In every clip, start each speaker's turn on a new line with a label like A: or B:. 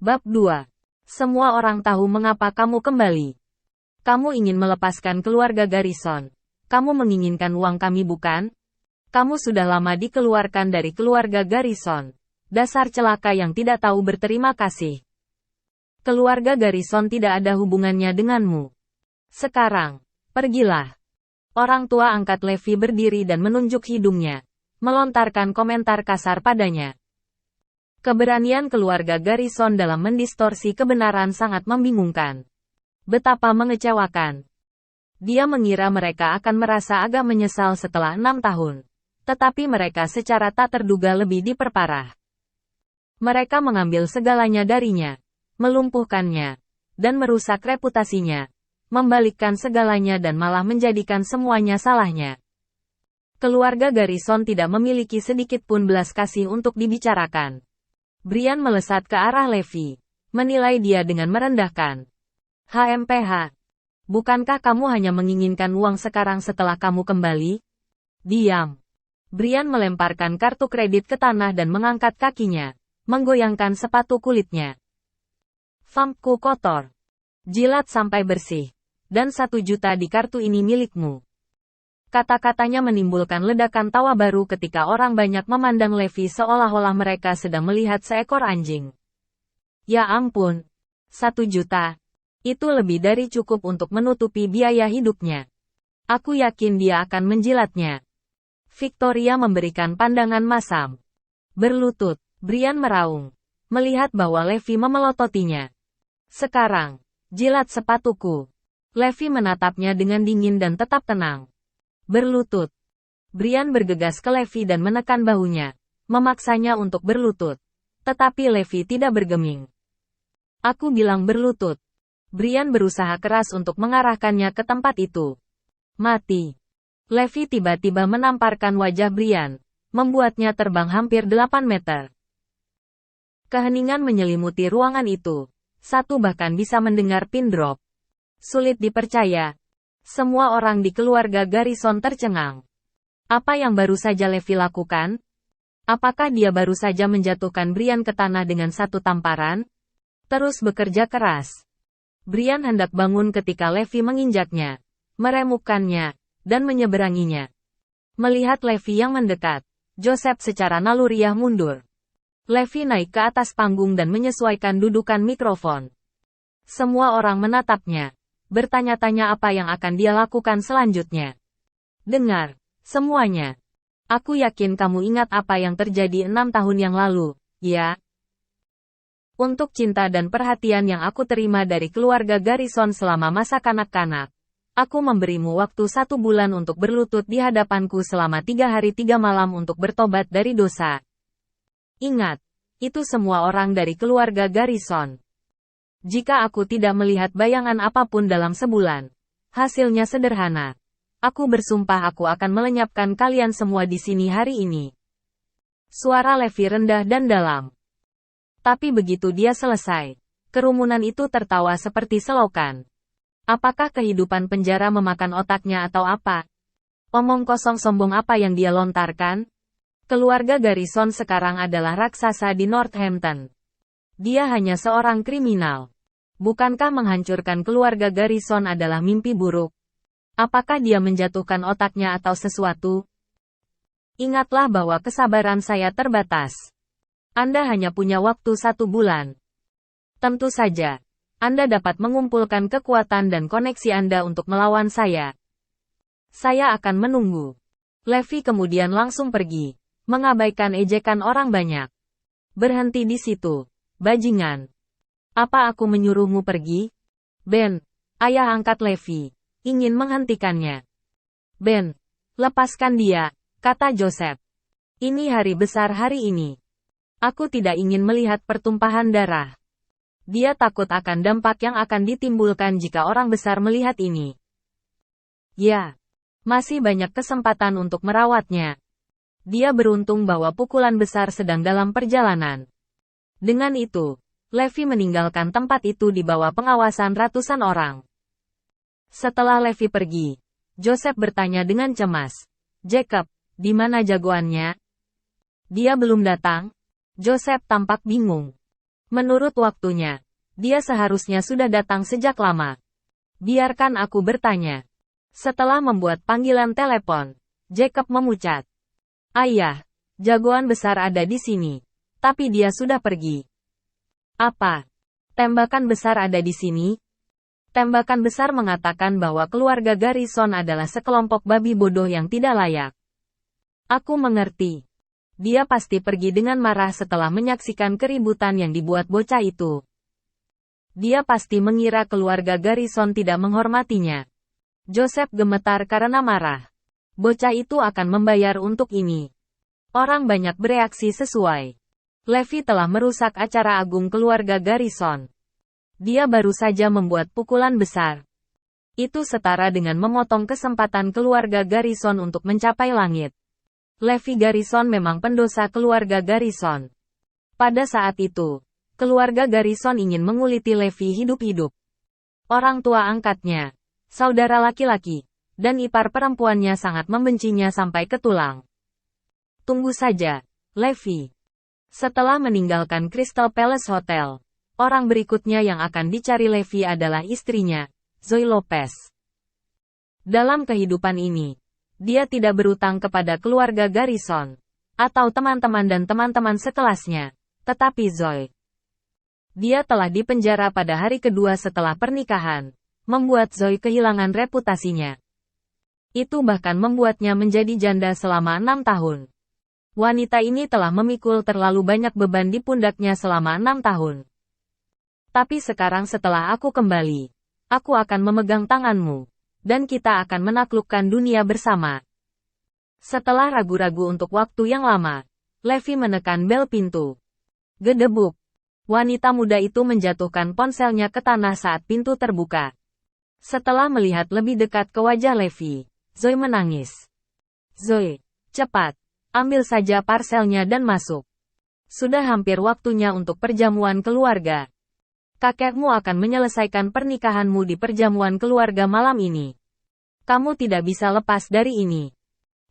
A: Bab 2. Semua orang tahu mengapa kamu kembali. Kamu ingin melepaskan keluarga Garrison. Kamu menginginkan uang kami bukan? Kamu sudah lama dikeluarkan dari keluarga Garrison. Dasar celaka yang tidak tahu berterima kasih. Keluarga Garrison tidak ada hubungannya denganmu. Sekarang, pergilah. Orang tua angkat Levi berdiri dan menunjuk hidungnya, melontarkan komentar kasar padanya. Keberanian keluarga Garrison dalam mendistorsi kebenaran sangat membingungkan. Betapa mengecewakan. Dia mengira mereka akan merasa agak menyesal setelah 6 tahun. Tetapi mereka secara tak terduga lebih diperparah. Mereka mengambil segalanya darinya, melumpuhkannya, dan merusak reputasinya, membalikkan segalanya dan malah menjadikan semuanya salahnya. Keluarga Garrison tidak memiliki sedikit pun belas kasih untuk dibicarakan. Brian melesat ke arah Levi, menilai dia dengan merendahkan. HMPH. Bukankah kamu hanya menginginkan uang sekarang setelah kamu kembali? Diam. Brian melemparkan kartu kredit ke tanah dan mengangkat kakinya, menggoyangkan sepatu kulitnya. Vampku kotor. Jilat sampai bersih. Dan 1 juta di kartu ini milikmu. Kata-katanya menimbulkan ledakan tawa baru ketika orang banyak memandang Levi seolah-olah mereka sedang melihat seekor anjing. Ya ampun. 1 juta. Itu lebih dari cukup untuk menutupi biaya hidupnya. Aku yakin dia akan menjilatnya. Victoria memberikan pandangan masam. Berlutut, Brian meraung, melihat bahwa Levi memelototinya. Sekarang, jilat sepatuku. Levi menatapnya dengan dingin dan tetap tenang. Berlutut. Brian bergegas ke Levi dan menekan bahunya, memaksanya untuk berlutut. Tetapi Levi tidak bergeming. Aku bilang berlutut. Brian berusaha keras untuk mengarahkannya ke tempat itu. Mati. Levi tiba-tiba menamparkan wajah Brian, membuatnya terbang hampir 8 meter. Keheningan menyelimuti ruangan itu. Satu bahkan bisa mendengar pin drop. Sulit dipercaya. Semua orang di keluarga Garrison tercengang. Apa yang baru saja Levi lakukan? Apakah dia baru saja menjatuhkan Brian ke tanah dengan 1 tamparan? Terus bekerja keras. Brian hendak bangun ketika Levi menginjaknya, meremukkannya, dan menyeberanginya. Melihat Levi yang mendekat, Joseph secara naluriah mundur. Levi naik ke atas panggung dan menyesuaikan dudukan mikrofon. Semua orang menatapnya, bertanya-tanya apa yang akan dia lakukan selanjutnya. Dengar, semuanya. Aku yakin kamu ingat apa yang terjadi 6 tahun yang lalu, ya? Untuk cinta dan perhatian yang aku terima dari keluarga Garrison selama masa kanak-kanak, aku memberimu waktu 1 bulan untuk berlutut di hadapanku selama 3 hari 3 malam untuk bertobat dari dosa. Ingat, itu semua orang dari keluarga Garrison. Jika aku tidak melihat bayangan apapun dalam sebulan, hasilnya sederhana. Aku bersumpah aku akan melenyapkan kalian semua di sini hari ini. Suara Levi rendah dan dalam. Tapi begitu dia selesai, kerumunan itu tertawa seperti selokan. Apakah kehidupan penjara memakan otaknya atau apa? Omong kosong sombong apa yang dia lontarkan? Keluarga Garrison sekarang adalah raksasa di Northampton. Dia hanya seorang kriminal. Bukankah menghancurkan keluarga Garrison adalah mimpi buruk? Apakah dia menjatuhkan otaknya atau sesuatu? Ingatlah bahwa kesabaran saya terbatas. Anda hanya punya waktu 1 bulan. Tentu saja, Anda dapat mengumpulkan kekuatan dan koneksi Anda untuk melawan saya. Saya akan menunggu. Levi kemudian langsung pergi, mengabaikan ejekan orang banyak. Berhenti di situ. Bajingan. Apa aku menyuruhmu pergi? Ben, ayah angkat Levi, ingin menghentikannya. Ben, lepaskan dia, kata Joseph. Ini hari besar hari ini. Aku tidak ingin melihat pertumpahan darah. Dia takut akan dampak yang akan ditimbulkan jika orang besar melihat ini. Ya, masih banyak kesempatan untuk merawatnya. Dia beruntung bahwa pukulan besar sedang dalam perjalanan. Dengan itu, Levi meninggalkan tempat itu di bawah pengawasan ratusan orang. Setelah Levi pergi, Joseph bertanya dengan cemas. Jacob, di mana jagoannya? Dia belum datang? Joseph tampak bingung. Menurut waktunya, dia seharusnya sudah datang sejak lama. Biarkan aku bertanya. Setelah membuat panggilan telepon, Jacob memucat. Ayah, jagoan besar ada di sini. Tapi dia sudah pergi. Apa? Tembakan besar ada di sini? Tembakan besar mengatakan bahwa keluarga Garrison adalah sekelompok babi bodoh yang tidak layak. Aku mengerti. Dia pasti pergi dengan marah setelah menyaksikan keributan yang dibuat bocah itu. Dia pasti mengira keluarga Garrison tidak menghormatinya. Joseph gemetar karena marah. Bocah itu akan membayar untuk ini. Orang banyak bereaksi sesuai. Levi telah merusak acara agung keluarga Garrison. Dia baru saja membuat pukulan besar. Itu setara dengan memotong kesempatan keluarga Garrison untuk mencapai langit. Levi Garrison memang pendosa keluarga Garrison. Pada saat itu, keluarga Garrison ingin menguliti Levi hidup-hidup. Orang tua angkatnya, saudara laki-laki, dan ipar perempuannya sangat membencinya sampai ke tulang. Tunggu saja, Levi. Setelah meninggalkan Crystal Palace Hotel, orang berikutnya yang akan dicari Levi adalah istrinya, Zoe Lopez. Dalam kehidupan ini, dia tidak berutang kepada keluarga Garrison, atau teman-teman dan teman-teman sekelasnya, tetapi Zoe. Dia telah dipenjara pada hari kedua setelah pernikahan, membuat Zoe kehilangan reputasinya. Itu bahkan membuatnya menjadi janda selama 6 tahun. Wanita ini telah memikul terlalu banyak beban di pundaknya selama 6 tahun. Tapi sekarang setelah aku kembali, aku akan memegang tanganmu. Dan kita akan menaklukkan dunia bersama. Setelah ragu-ragu untuk waktu yang lama, Levi menekan bel pintu. Gedebuk. Wanita muda itu menjatuhkan ponselnya ke tanah saat pintu terbuka. Setelah melihat lebih dekat ke wajah Levi, Zoe menangis. Zoe, cepat, ambil saja parselnya dan masuk. Sudah hampir waktunya untuk perjamuan keluarga. Kakekmu akan menyelesaikan pernikahanmu di perjamuan keluarga malam ini. Kamu tidak bisa lepas dari ini.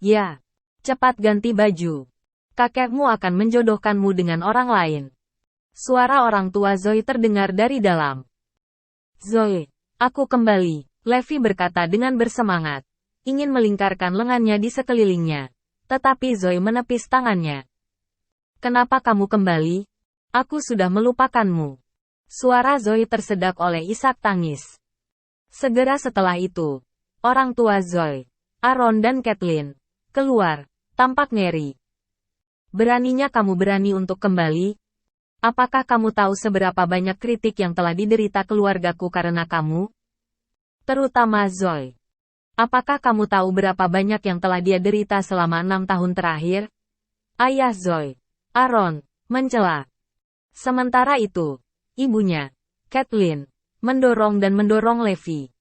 A: Ya, cepat ganti baju. Kakekmu akan menjodohkanmu dengan orang lain. Suara orang tua Zoe terdengar dari dalam. Zoe, aku kembali, Levi berkata dengan bersemangat, ingin melingkarkan lengannya di sekelilingnya. Tetapi Zoe menepis tangannya. Kenapa kamu kembali? Aku sudah melupakanmu. Suara Zoe tersedak oleh isak tangis. Segera setelah itu, orang tua Zoe, Aaron dan Kathleen, keluar, tampak ngeri. Beraninya kamu berani untuk kembali? Apakah kamu tahu seberapa banyak kritik yang telah diderita keluargaku karena kamu? Terutama Zoe. Apakah kamu tahu berapa banyak yang telah dia derita selama 6 tahun terakhir? Ayah Zoe, Aaron, mencela. Sementara itu, ibunya, Kathleen, mendorong Levi.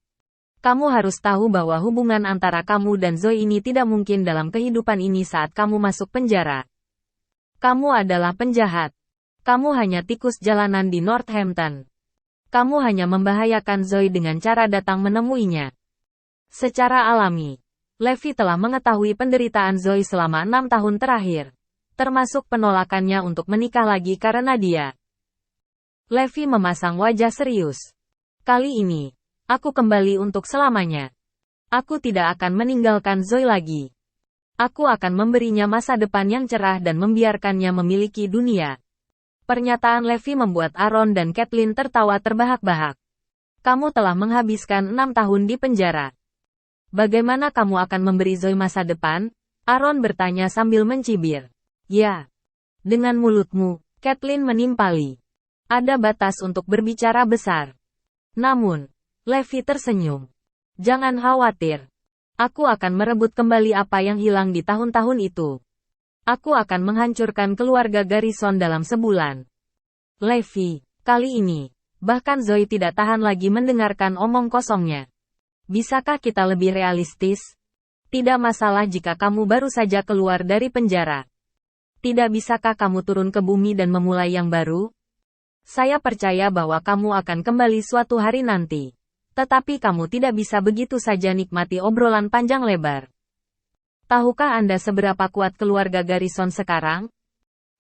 A: Kamu harus tahu bahwa hubungan antara kamu dan Zoe ini tidak mungkin dalam kehidupan ini saat kamu masuk penjara. Kamu adalah penjahat. Kamu hanya tikus jalanan di Northampton. Kamu hanya membahayakan Zoe dengan cara datang menemuinya. Secara alami, Levi telah mengetahui penderitaan Zoe selama 6 tahun terakhir, termasuk penolakannya untuk menikah lagi karena dia. Levi memasang wajah serius. Kali ini, aku kembali untuk selamanya. Aku tidak akan meninggalkan Zoe lagi. Aku akan memberinya masa depan yang cerah dan membiarkannya memiliki dunia. Pernyataan Levi membuat Aaron dan Kathleen tertawa terbahak-bahak. Kamu telah menghabiskan 6 tahun di penjara. Bagaimana kamu akan memberi Zoe masa depan? Aaron bertanya sambil mencibir. Ya. Dengan mulutmu, Kathleen menimpali. Ada batas untuk berbicara besar. Namun, Levi tersenyum. Jangan khawatir. Aku akan merebut kembali apa yang hilang di tahun-tahun itu. Aku akan menghancurkan keluarga Garrison dalam sebulan. Levi, kali ini, bahkan Zoe tidak tahan lagi mendengarkan omong kosongnya. Bisakah kita lebih realistis? Tidak masalah jika kamu baru saja keluar dari penjara. Tidak bisakah kamu turun ke bumi dan memulai yang baru? Saya percaya bahwa kamu akan kembali suatu hari nanti. Tetapi kamu tidak bisa begitu saja nikmati obrolan panjang lebar. Tahukah Anda seberapa kuat keluarga Garrison sekarang?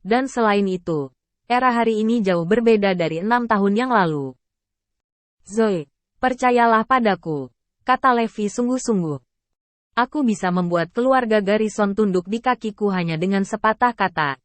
A: Dan selain itu, Era hari ini jauh berbeda dari 6 tahun yang lalu. Zoe, percayalah padaku, kata Levi sungguh-sungguh. Aku bisa membuat keluarga Garrison tunduk di kakiku hanya dengan sepatah kata.